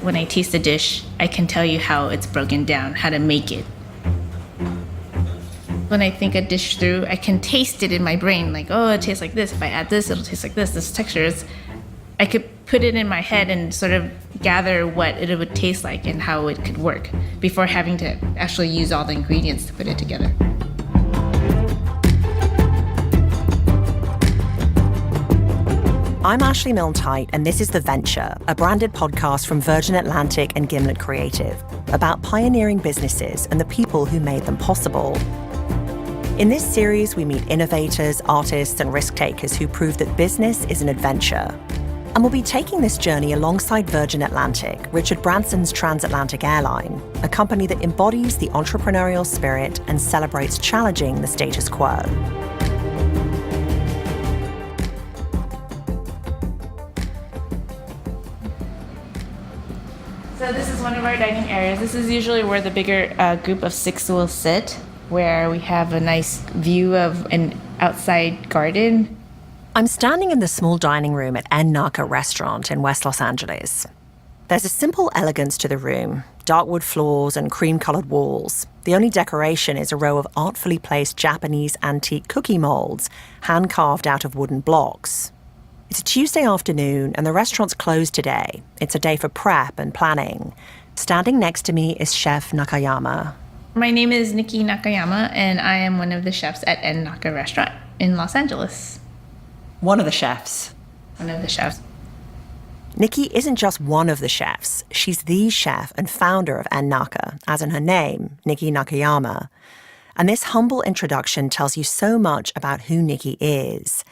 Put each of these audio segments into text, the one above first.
when I taste a dish, I can tell you how it's broken down, how to make it. When I think a dish through, I can taste it in my brain, like, oh, it tastes like this. If I add this, it'll taste like this texture is. I could put it in my head and sort of gather what it would taste like and how it could work before having to actually use all the ingredients to put it together. I'm Ashley Milne-Tite, and this is The Venture, a branded podcast from Virgin Atlantic and Gimlet Creative about pioneering businesses and the people who made them possible. In this series, we meet innovators, artists, and risk-takers who prove that business is an adventure. And we'll be taking this journey alongside Virgin Atlantic, Richard Branson's transatlantic airline, a company that embodies the entrepreneurial spirit and celebrates challenging the status quo. So this is one of our dining areas. This is usually where the bigger group of 6 will sit, where we have a nice view of an outside garden. I'm standing in the small dining room at Naka restaurant in West Los Angeles. There's a simple elegance to the room, dark wood floors and cream-colored walls. The only decoration is a row of artfully placed Japanese antique cookie molds, hand-carved out of wooden blocks. It's a Tuesday afternoon and the restaurant's closed today. It's a day for prep and planning. Standing next to me is Chef Nakayama. My name is Niki Nakayama, and I am one of the chefs at Naka restaurant in Los Angeles. One of the chefs. One of the chefs. Niki isn't just one of the chefs. She's the chef and founder of Naka, as in her name, Niki Nakayama. And this humble introduction tells you so much about who Niki is.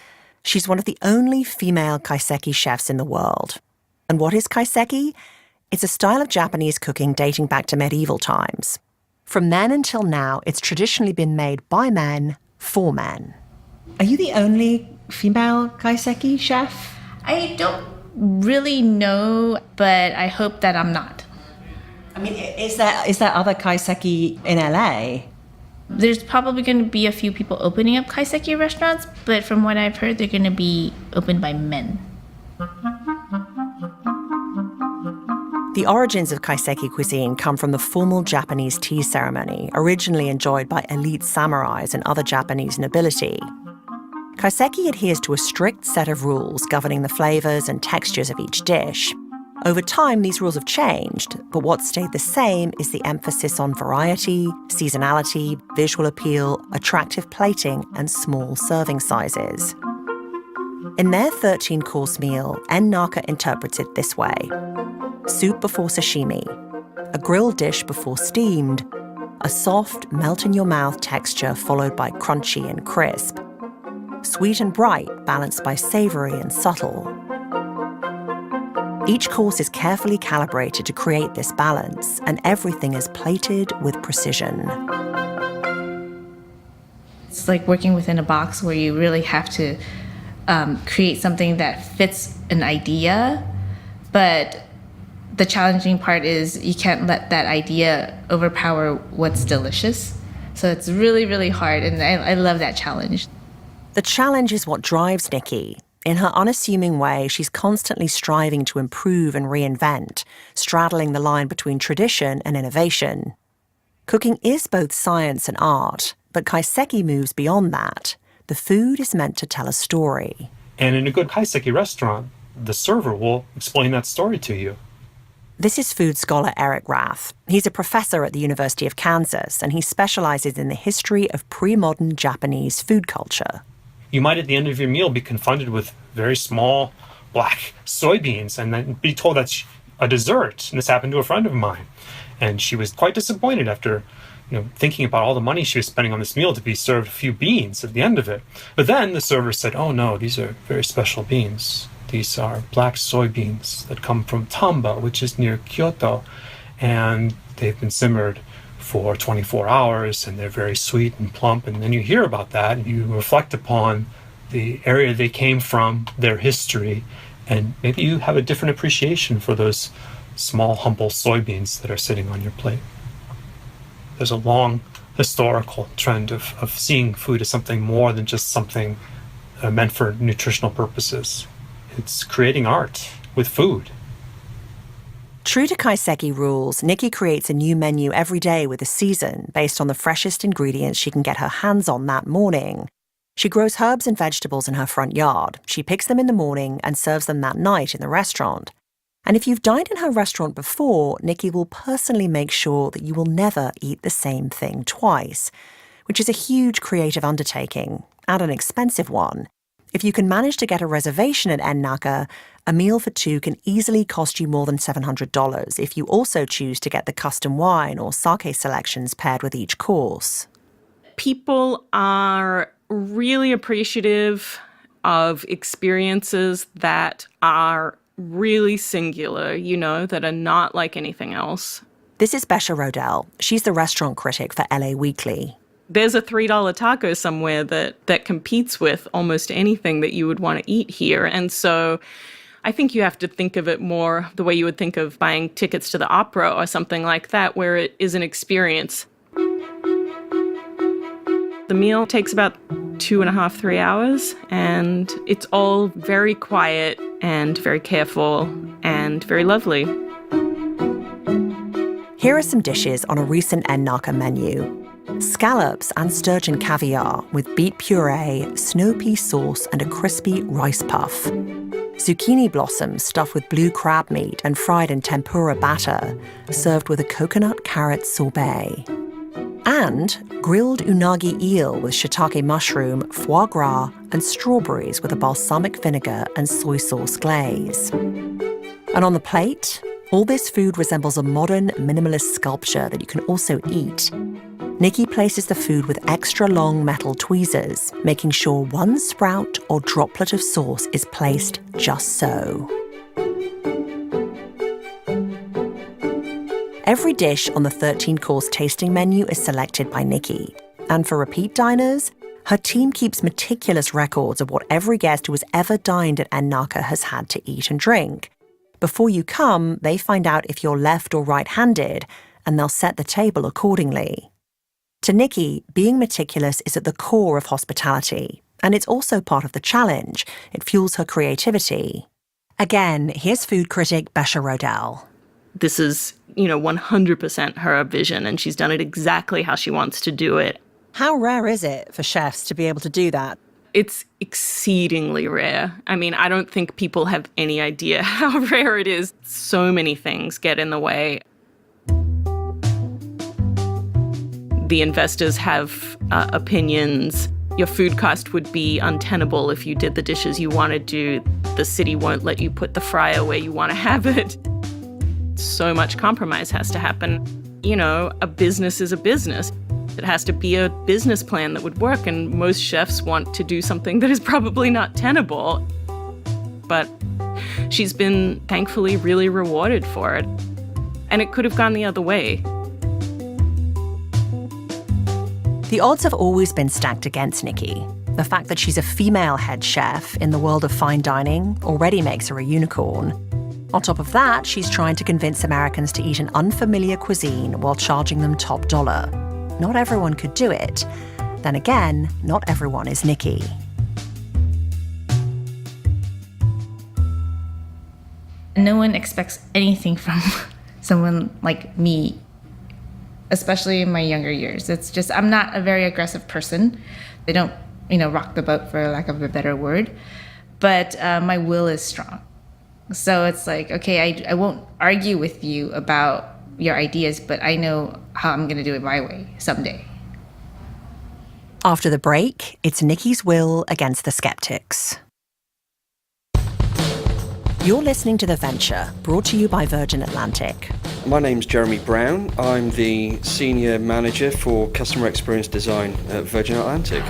She's one of the only female kaiseki chefs in the world. And what is kaiseki? It's a style of Japanese cooking dating back to medieval times. From then until now, it's traditionally been made by men for men. Are you the only female kaiseki chef? I don't really know, but I hope that I'm not. I mean, is there other kaiseki in LA? There's probably going to be a few people opening up kaiseki restaurants, but from what I've heard, they're going to be opened by men. The origins of kaiseki cuisine come from the formal Japanese tea ceremony, originally enjoyed by elite samurais and other Japanese nobility. Kaiseki adheres to a strict set of rules governing the flavors and textures of each dish. Over time, these rules have changed, but what stayed the same is the emphasis on variety, seasonality, visual appeal, attractive plating, and small serving sizes. In their 13-course meal, Naka interprets it this way: soup before sashimi, a grilled dish before steamed, a soft, melt-in-your-mouth texture followed by crunchy and crisp, sweet and bright balanced by savory and subtle. Each course is carefully calibrated to create this balance, and everything is plated with precision. It's like working within a box where you really have to create something that fits an idea, but the challenging part is you can't let that idea overpower what's delicious. So it's really, really hard, and I love that challenge. The challenge is what drives Niki. In her unassuming way, she's constantly striving to improve and reinvent, straddling the line between tradition and innovation. Cooking is both science and art, but kaiseki moves beyond that. The food is meant to tell a story. And in a good kaiseki restaurant, the server will explain that story to you. This is food scholar Eric Rath. He's a professor at the University of Kansas, and he specializes in the history of pre-modern Japanese food culture. You might at the end of your meal be confronted with very small black soybeans and then be told that's a dessert. And this happened to a friend of mine. And she was quite disappointed after thinking about all the money she was spending on this meal to be served a few beans at the end of it. But then the server said, oh no, these are very special beans. These are black soybeans that come from Tamba, which is near Kyoto. And they've been simmered for 24 hours, and they're very sweet and plump. And then you hear about that, and you reflect upon the area they came from, their history, and maybe you have a different appreciation for those small, humble soybeans that are sitting on your plate. There's a long historical trend of seeing food as something more than just something meant for nutritional purposes. It's creating art with food. True to kaiseki rules, Niki creates a new menu every day with a season based on the freshest ingredients she can get her hands on that morning. She grows herbs and vegetables in her front yard. She picks them in the morning and serves them that night in the restaurant. And if you've dined in her restaurant before, Niki will personally make sure that you will never eat the same thing twice, which is a huge creative undertaking and an expensive one. If you can manage to get a reservation at Naka, a meal for two can easily cost you more than $700 if you also choose to get the custom wine or sake selections paired with each course. People are really appreciative of experiences that are really singular, that are not like anything else. This is Besha Rodell. She's the restaurant critic for LA Weekly. There's a $3 taco somewhere that competes with almost anything that you would want to eat here. And so I think you have to think of it more the way you would think of buying tickets to the opera or something like that, where it is an experience. The meal takes about 2.5, 3 hours, and it's all very quiet and very careful and very lovely. Here are some dishes on a recent Naka menu. Scallops and sturgeon caviar with beet puree, snow pea sauce, and a crispy rice puff. Zucchini blossoms stuffed with blue crab meat and fried in tempura batter, served with a coconut carrot sorbet. And grilled unagi eel with shiitake mushroom, foie gras, and strawberries with a balsamic vinegar and soy sauce glaze. And on the plate, all this food resembles a modern minimalist sculpture that you can also eat. Niki places the food with extra long metal tweezers, making sure one sprout or droplet of sauce is placed just so. Every dish on the 13-course tasting menu is selected by Niki. And for repeat diners, her team keeps meticulous records of what every guest who has ever dined at Naka has had to eat and drink. Before you come, they find out if you're left or right-handed, and they'll set the table accordingly. To Niki, being meticulous is at the core of hospitality, and it's also part of the challenge. It fuels her creativity. Again, here's food critic Besha Rodell. This is, 100% her vision, and she's done it exactly how she wants to do it. How rare is it for chefs to be able to do that? It's exceedingly rare. I mean, I don't think people have any idea how rare it is. So many things get in the way. The investors have opinions. Your food cost would be untenable if you did the dishes you want to do. The city won't let you put the fryer where you want to have it. So much compromise has to happen. A business is a business. It has to be a business plan that would work, and most chefs want to do something that is probably not tenable. But she's been, thankfully, really rewarded for it. And it could have gone the other way. The odds have always been stacked against Niki. The fact that she's a female head chef in the world of fine dining already makes her a unicorn. On top of that, she's trying to convince Americans to eat an unfamiliar cuisine while charging them top dollar. Not everyone could do it. Then again, not everyone is Niki. No one expects anything from someone like me, especially in my younger years. It's just, I'm not a very aggressive person. They don't, rock the boat, for lack of a better word. But my will is strong. So it's like, okay, I won't argue with you about your ideas, but I know how I'm going to do it my way someday. After the break, it's Niki's will against the skeptics. You're listening to The Venture, brought to you by Virgin Atlantic. My name's Jeremy Brown. I'm the Senior Manager for Customer Experience Design at Virgin Atlantic.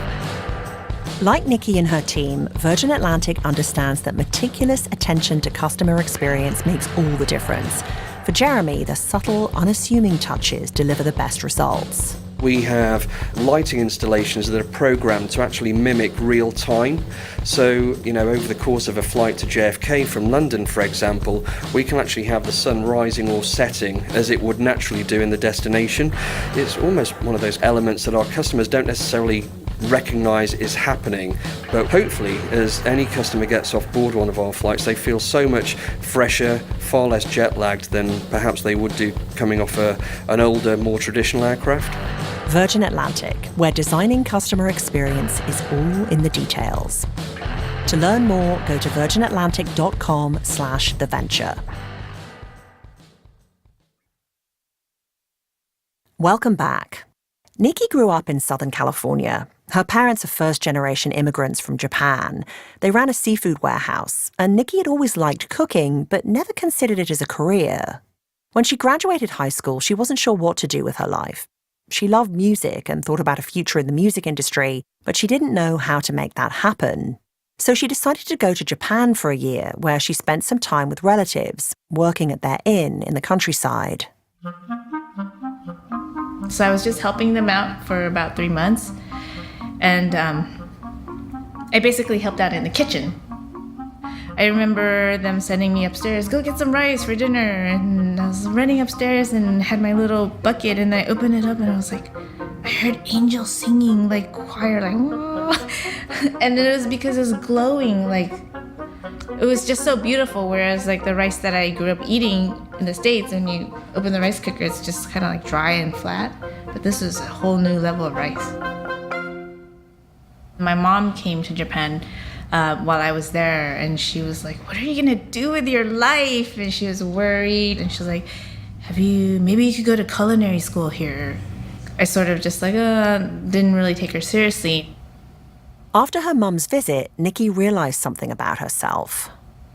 Like Niki and her team, Virgin Atlantic understands that meticulous attention to customer experience makes all the difference. For Jeremy, the subtle, unassuming touches deliver the best results. We have lighting installations that are programmed to actually mimic real time. So, over the course of a flight to JFK from London, for example, we can actually have the sun rising or setting as it would naturally do in the destination. It's almost one of those elements that our customers don't necessarily recognize is happening. But hopefully, as any customer gets off board one of our flights, they feel so much fresher, far less jet lagged than perhaps they would do coming off an older, more traditional aircraft. Virgin Atlantic, where designing customer experience is all in the details. To learn more, go to virginatlantic.com/theventure. Welcome back. Niki grew up in Southern California. Her parents are first-generation immigrants from Japan. They ran a seafood warehouse, and Niki had always liked cooking, but never considered it as a career. When she graduated high school, she wasn't sure what to do with her life. She loved music and thought about a future in the music industry, but she didn't know how to make that happen. So she decided to go to Japan for a year, where she spent some time with relatives, working at their inn in the countryside. So I was just helping them out for about 3 months. And I basically helped out in the kitchen. I remember them sending me upstairs, go get some rice for dinner. And I was running upstairs and had my little bucket, and I opened it up and I was like, I heard angels singing, like choir, like, whoa. And it was because it was glowing, like, it was just so beautiful. Whereas like the rice that I grew up eating in the States, when you open the rice cooker, it's just kind of like dry and flat. But this was a whole new level of rice. My mom came to Japan while I was there, and she was like, what are you gonna do with your life? And she was worried, and she was like, maybe you could go to culinary school here. I sort of just like, didn't really take her seriously. After her mum's visit, Niki realized something about herself.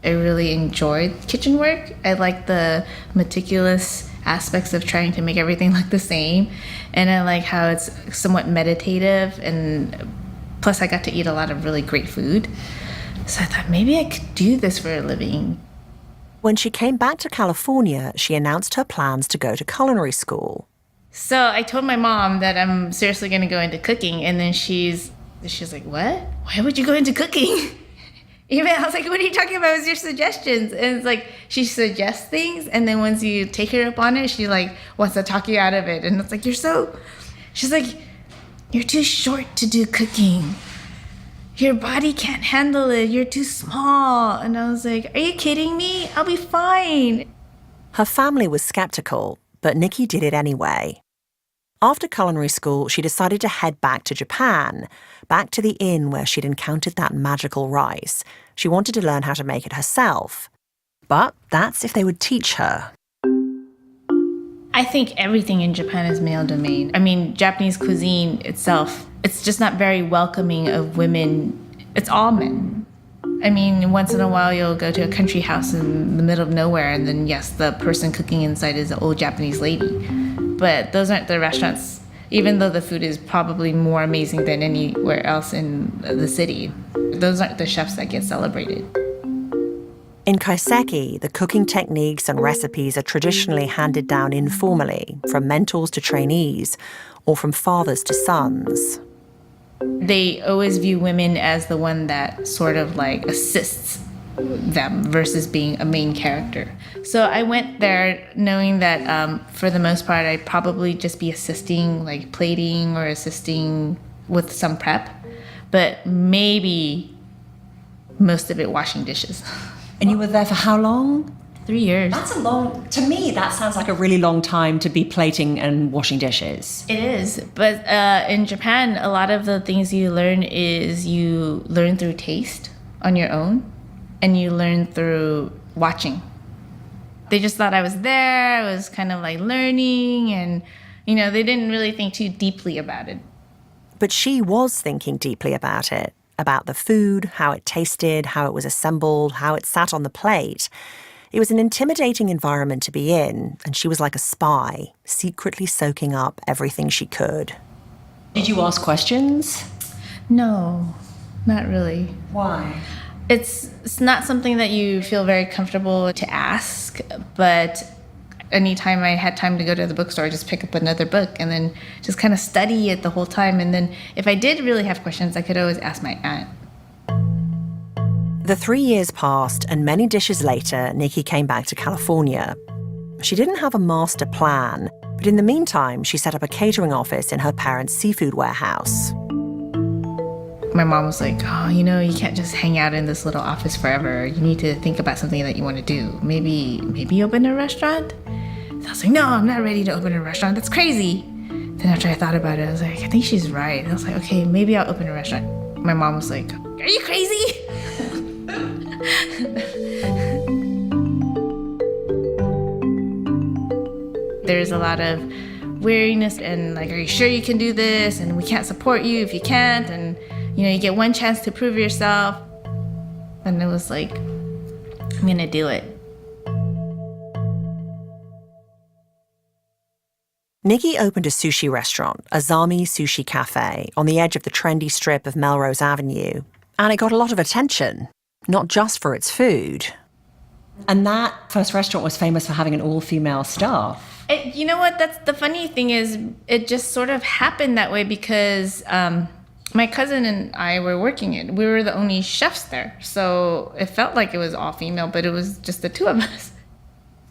I really enjoyed kitchen work. I like the meticulous aspects of trying to make everything look the same. And I like how it's somewhat meditative, and plus I got to eat a lot of really great food. So I thought maybe I could do this for a living. When she came back to California, she announced her plans to go to culinary school. So I told my mom that I'm seriously going to go into cooking, and then she's like, what? Why would you go into cooking? Even I was like, what are you talking about? It was your suggestions. And it's like, she suggests things, and then once you take her up on it, she like wants to talk you out of it. And it's like, she's like, you're too short to do cooking. Your body can't handle it. You're too small. And I was like, are you kidding me? I'll be fine. Her family was skeptical, but Niki did it anyway. After culinary school, she decided to head back to Japan, back to the inn where she'd encountered that magical rice. She wanted to learn how to make it herself. But that's if they would teach her. I think everything in Japan is male domain. I mean, Japanese cuisine itself, it's just not very welcoming of women. It's all men. I mean, once in a while you'll go to a country house in the middle of nowhere, and then yes, the person cooking inside is an old Japanese lady. But those aren't the restaurants, even though the food is probably more amazing than anywhere else in the city. Those aren't the chefs that get celebrated. In kaiseki, the cooking techniques and recipes are traditionally handed down informally, from mentors to trainees, or from fathers to sons. They always view women as the one that sort of like assists them versus being a main character. So I went there knowing that for the most part, I'd probably just be assisting, like plating or assisting with some prep, but maybe most of it washing dishes. And you were there for how long? 3 years. That's to me, that sounds like a really long time to be plating and washing dishes. It is, but in Japan, a lot of the things you learn is you learn through taste on your own, and you learn through watching. They just thought I was there, I was kind of like learning, and they didn't really think too deeply about it. But she was thinking deeply about it, about the food, how it tasted, how it was assembled, how it sat on the plate. It was an intimidating environment to be in, and she was like a spy, secretly soaking up everything she could. Did you ask questions? No, not really. Why? It's not something that you feel very comfortable to ask, but anytime I had time to go to the bookstore, I just pick up another book and then just kind of study it the whole time. And then if I did really have questions, I could always ask my aunt. The 3 years passed, and many dishes later, Niki came back to California. She didn't have a master plan, but in the meantime, she set up a catering office in her parents' seafood warehouse. my mom was like, oh, you can't just hang out in this little office forever. You need to think about something that you want to do. Maybe open a restaurant? So I was like, no, I'm not ready to open a restaurant. That's crazy. Then after I thought about it, I was like, I think she's right. I was like, okay, maybe I'll open a restaurant. My mom was like, are you crazy? There's a lot of weariness and like, are you sure you can do this? And we can't support you if you can't. And, you get one chance to prove yourself. And it was like, I'm gonna do it. Niki opened a sushi restaurant, Azami Sushi Cafe, on the edge of the trendy strip of Melrose Avenue. And it got a lot of attention, not just for its food. And that first restaurant was famous for having an all-female staff. You know what? That's the funny thing is, it just sort of happened that way because my cousin and I were working it. We were the only chefs there. So it felt like it was all female, but it was just the two of us.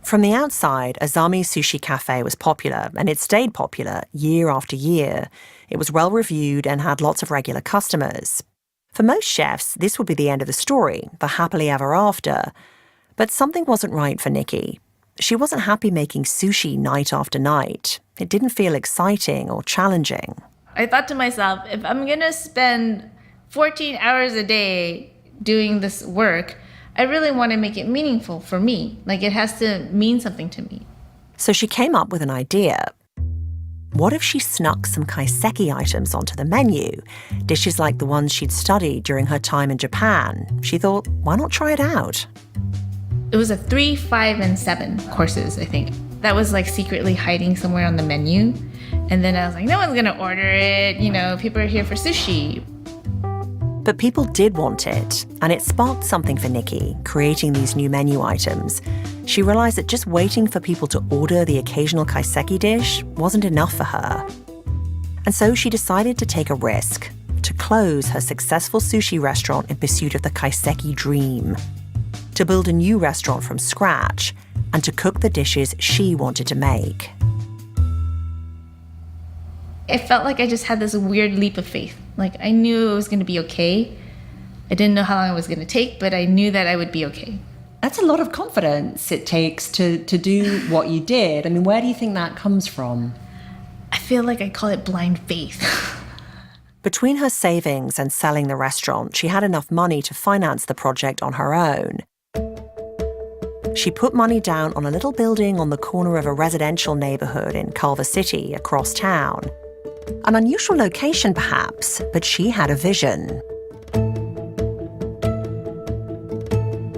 From the outside, Azami Sushi Cafe was popular, and it stayed popular year after year. It was well-reviewed and had lots of regular customers. For most chefs, this would be the end of the story, the happily ever after. But something wasn't right for Niki. She wasn't happy making sushi night after night. It didn't feel exciting or challenging. I thought to myself, if I'm going to spend 14 hours a day doing this work, I really want to make it meaningful for me. Like, it has to mean something to me. So she came up with an idea. What if she snuck some kaiseki items onto the menu? Dishes like the ones she'd studied during her time in Japan. She thought, why not try it out? It was a 3, 5, and 7 courses, I think. That was like secretly hiding somewhere on the menu. And then I was like, no one's gonna order it. People are here for sushi. But people did want it, and it sparked something for Niki, creating these new menu items. She realized that just waiting for people to order the occasional kaiseki dish wasn't enough for her. And so she decided to take a risk, to close her successful sushi restaurant in pursuit of the kaiseki dream, to build a new restaurant from scratch, and to cook the dishes she wanted to make. It felt like I just had this weird leap of faith. Like, I knew it was going to be okay. I didn't know how long it was going to take, but I knew that I would be okay. That's a lot of confidence it takes to do what you did. I mean, where do you think that comes from? I feel like I call it blind faith. Between her savings and selling the restaurant, she had enough money to finance the project on her own. She put money down on a little building on the corner of a residential neighborhood in Culver City, across town. An unusual location, perhaps, but she had a vision.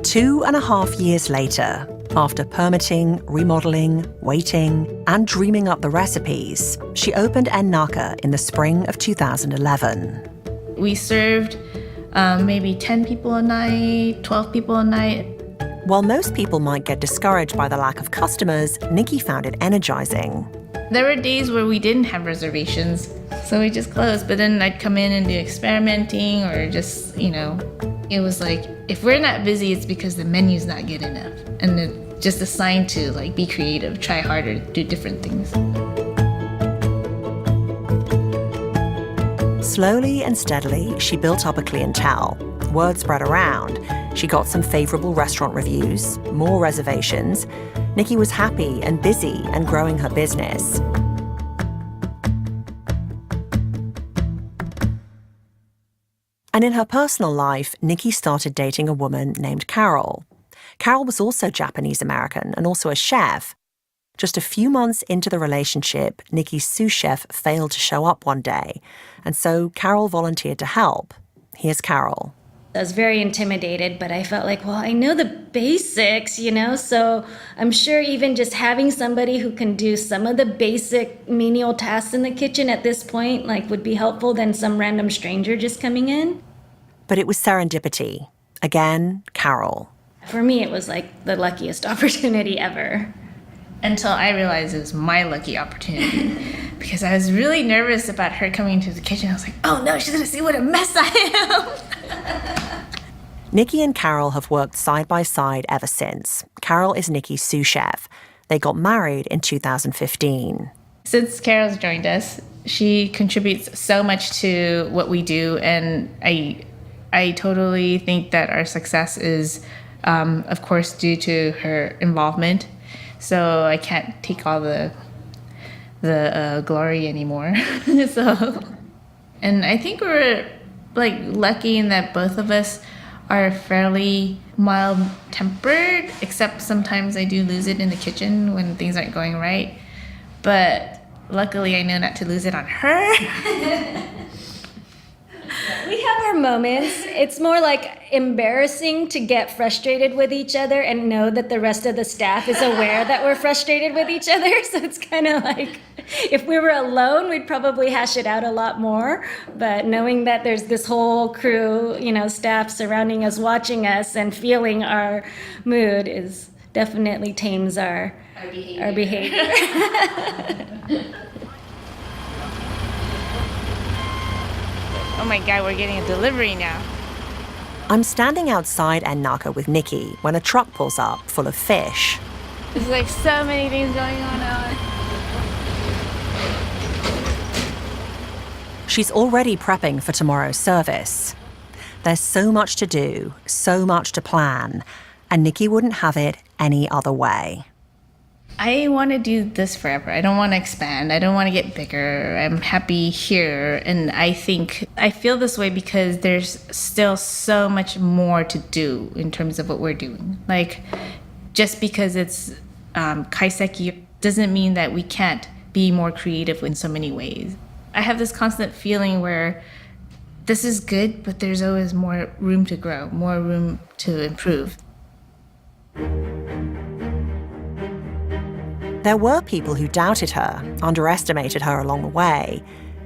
2.5 years later, after permitting, remodeling, waiting, and dreaming up the recipes, she opened naka in the spring of 2011. We served maybe 10 people a night, 12 people a night. While most people might get discouraged by the lack of customers, Niki found it energizing. There were days where we didn't have reservations, so we just closed. But then I'd come in and do experimenting or just, it was like, if we're not busy, it's because the menu's not good enough. And it's just a sign to be creative, try harder, do different things. Slowly and steadily, she built up a clientele. Word spread around. She got some favorable restaurant reviews, more reservations. Niki was happy and busy and growing her business. And in her personal life, Niki started dating a woman named Carol. Carol was also Japanese American and also a chef. Just a few months into the relationship, Niki's sous chef failed to show up one day, and so Carol volunteered to help. Here's Carol. I was very intimidated, but I felt like, well, I know the basics, so I'm sure even just having somebody who can do some of the basic menial tasks in the kitchen at this point, would be helpful than some random stranger just coming in. But it was serendipity. Again, Carol. For me, it was the luckiest opportunity ever. Until I realized it was my lucky opportunity. Because I was really nervous about her coming into the kitchen. I was like, oh no, she's gonna see what a mess I am. Niki and Carol have worked side by side ever since. Carol is Niki's sous chef. They got married in 2015. Since Carol's joined us, she contributes so much to what we do, and I totally think that our success is, of course, due to her involvement. So I can't take all the glory anymore. And I think we're like lucky in that both of us are fairly mild-tempered, except sometimes I do lose it in the kitchen when things aren't going right. But luckily, I know not to lose it on her. We have our moments. It's more like embarrassing to get frustrated with each other and know that the rest of the staff is aware that we're frustrated with each other. So it's kind of like, if we were alone, we'd probably hash it out a lot more. But knowing that there's this whole crew, staff surrounding us, watching us, and feeling our mood is definitely tames our behavior. Oh my God, we're getting a delivery now. I'm standing outside Naka with Niki when a truck pulls up full of fish. There's like so many things going on. She's already prepping for tomorrow's service. There's so much to do, so much to plan, and Niki wouldn't have it any other way. I want to do this forever. I don't want to expand. I don't want to get bigger. I'm happy here. And I feel this way because there's still so much more to do in terms of what we're doing. Like, just because it's kaiseki doesn't mean that we can't be more creative in so many ways. I have this constant feeling where this is good, but there's always more room to grow, more room to improve. There were people who doubted her, underestimated her along the way.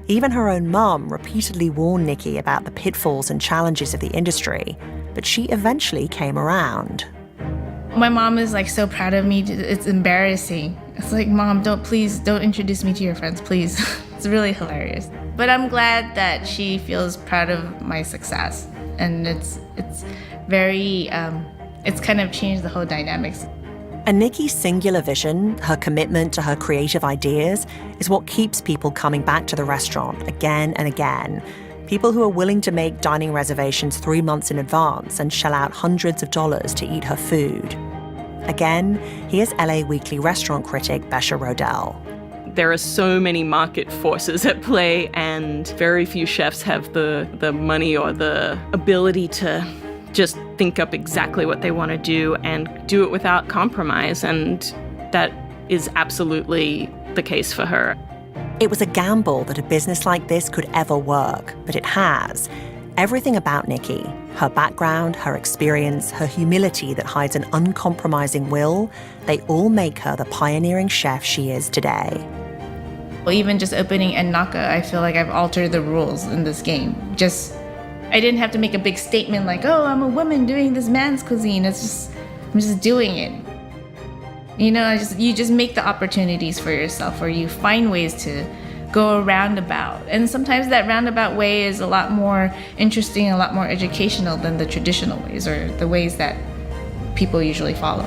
Even her own mum repeatedly warned Niki about the pitfalls and challenges of the industry, but she eventually came around. My mom is like so proud of me. It's embarrassing. It's like, Mom, please don't introduce me to your friends, please. It's really hilarious. But I'm glad that she feels proud of my success. And it's very, it's kind of changed the whole dynamics. And Niki's singular vision, her commitment to her creative ideas, is what keeps people coming back to the restaurant again and again. People who are willing to make dining reservations 3 months in advance and shell out hundreds of dollars to eat her food. Again, here's LA Weekly restaurant critic Besha Rodell. There are so many market forces at play, and very few chefs have the money or the ability to just think up exactly what they want to do and do it without compromise. And that is absolutely the case for her. It was a gamble that a business like this could ever work, but it has. Everything about Niki, her background, her experience, her humility that hides an uncompromising will, they all make her the pioneering chef she is today. Well, even just opening naka, I feel like I've altered the rules in this game. I didn't have to make a big statement like, oh, I'm a woman doing this man's cuisine. I'm just doing it. You just make the opportunities for yourself, or you find ways to go a roundabout. And sometimes that roundabout way is a lot more interesting, a lot more educational than the traditional ways or the ways that people usually follow.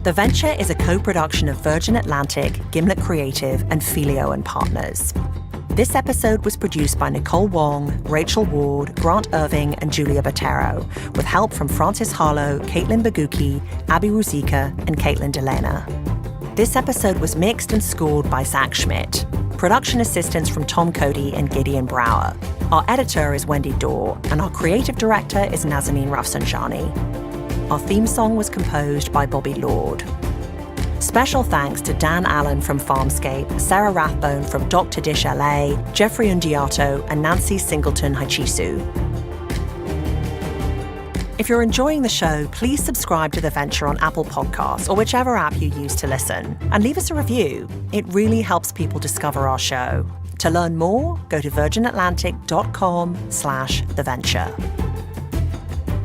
The Venture is a co-production of Virgin Atlantic, Gimlet Creative, and Filio and Partners. This episode was produced by Nicole Wong, Rachel Ward, Grant Irving, and Julia Botero, with help from Francis Harlow, Caitlin Baguki, Abby Ruzika, and Caitlin Delena. This episode was mixed and scored by Zach Schmidt. Production assistance from Tom Cody and Gideon Brower. Our editor is Wendy Dorr, and our creative director is Nazanin Rafsanjani. Our theme song was composed by Bobby Lord. Special thanks to Dan Allen from Farmscape, Sarah Rathbone from Dr. Dish LA, Jeffrey Undiato, and Nancy Singleton Hachisu. If you're enjoying the show, please subscribe to The Venture on Apple Podcasts or whichever app you use to listen, and leave us a review. It really helps people discover our show. To learn more, go to virginatlantic.com/theventure.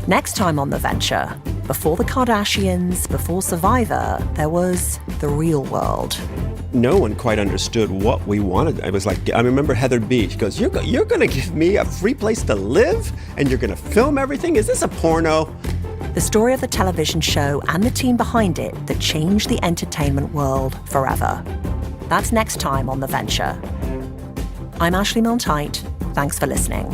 Next time on The Venture, before the Kardashians, before Survivor, there was the real world. no one quite understood what we wanted. I was like, I remember Heather B. She goes, you're going to give me a free place to live and you're going to film everything? Is this a porno? The story of the television show and the team behind it that changed the entertainment world forever. That's next time on The Venture. I'm Ashley Milne-Tite. Thanks for listening.